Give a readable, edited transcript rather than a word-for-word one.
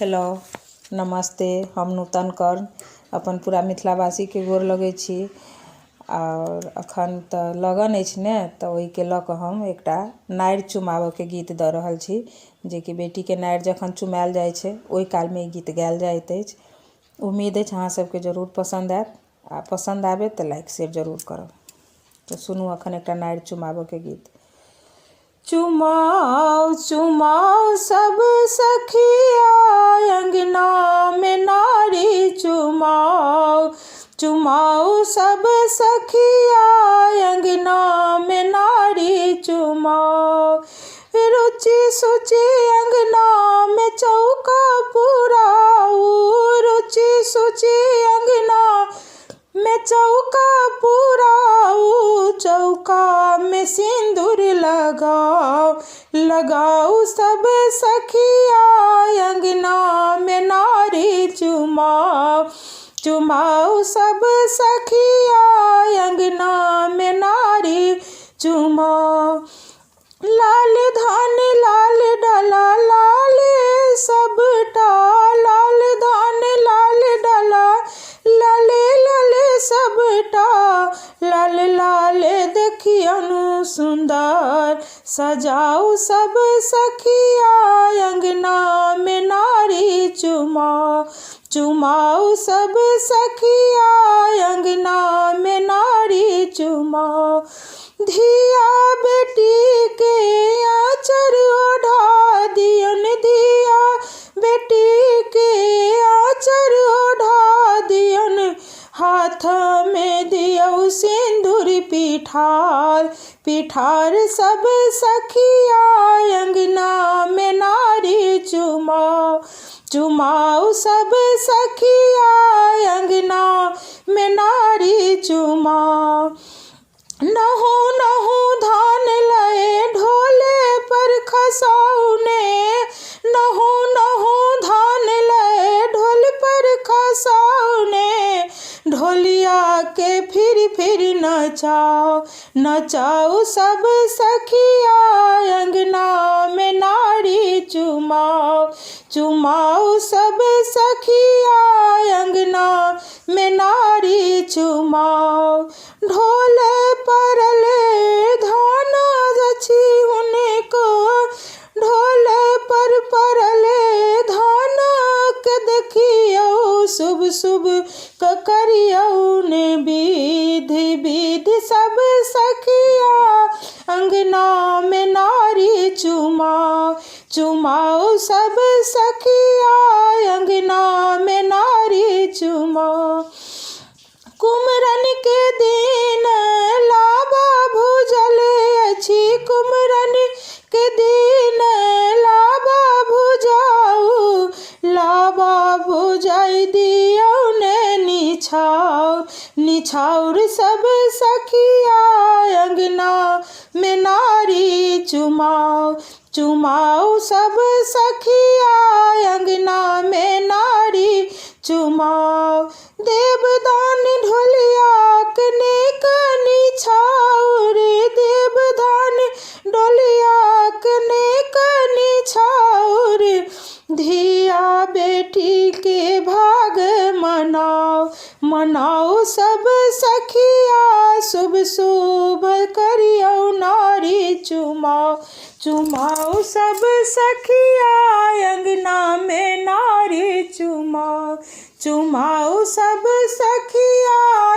Hello नमस्ते। हम नूतन कर्ण अपन पूरा मिथिलावासी के गोर लगै छी। और अखन तो लगन अछि ने, तो ओहि के लऽ कऽ हम एकटा नारि चुमाबऽ के गीत दऽ रहल छी, जे कि बेटी के नारि जखन चुमायल जाइ छै ओहि काल में ई गीत गायल जाइत अछि। उम्मीद अछि अहाँ सबके जरूर पसंद आयत, आ पसंद आबे तो लाइक शेयर जरूर करब। तो सुनू अखन एकटा नारि चुमाबऽ के गीत। चुमाओ चुमाओ सब सखिया अंगना में नारी चुमाओ, चुमाओ सब सखिया अंगना में नारी चुमाओ। रुचि सुचि अंगना में चौका पुराऊ, रुचि सुचि अंगना में चौका पुराऊ, चौका में सिंदूर लगाओ, लगाओ सब सखिया अंगना में नारी चुमाओ, चुमाओ सब सखिया अंगना में नारी चुमाओ। लाल धान लाल डला लाल सबटा, लाल धान लाल डला लाले लाले सबटा, लाल लाल देखियनु सुंदर सजाओ सब सखिया अंगना में नारी चुमाओ, चुमाओ सब सखिया अंगना में नारी चुमाओ। धिया बेटी के आँचर ओढ़ा दियन, धिया बेटी के आँचर ओढ़ा दियन, हाथ में दियौ सिंदूर पिठार, पिठार सब सखिया अंगना में नारी चुमाओ, चुमाओ सब सखिया अंगना में नारी चुमाओ। नहु नहु धान लए ढोले पर खसाउने, नहु नहु धान लए ढोल पर खसाउने, ढोलिया के फिर नचाओ, नचाओ सब सखिया अंगना में नारी चुमाओ, चुमाओ सब सखिया अंगना में नारी चुमाओ। ढोल परले धान अछि उनको, ढोल पर परले धान के देखियो, शुभ शुभ करियौ ने विधि विधि सब सखिया अंगना में नारी चुमाओ, चुमाओ सब सखिया अंगना में नारी चुमाओ। कुमरन के दिन लाबा भुजल अछि, कुमरन के दिन लाबा भुजाऊ, लाबा भुजाई दियौ ने निछाओ, निछाउर सब सखिया अंगना में नारी चुमाओ, चुमाओ सब सखिया अंगना में नारी चुमाओ। देवदान ढोलिया कने कनी छाउर, देवदान ढोलिया कने कनी छाउर, धिया बेटी के भाग मनाओ, मनाओ सब सखिया शुभ शुभ करियौ नारी चुमाओ, चुमाओ सब सखिया अंगना में नारी चुमाओ, चुमाओ सब सखिया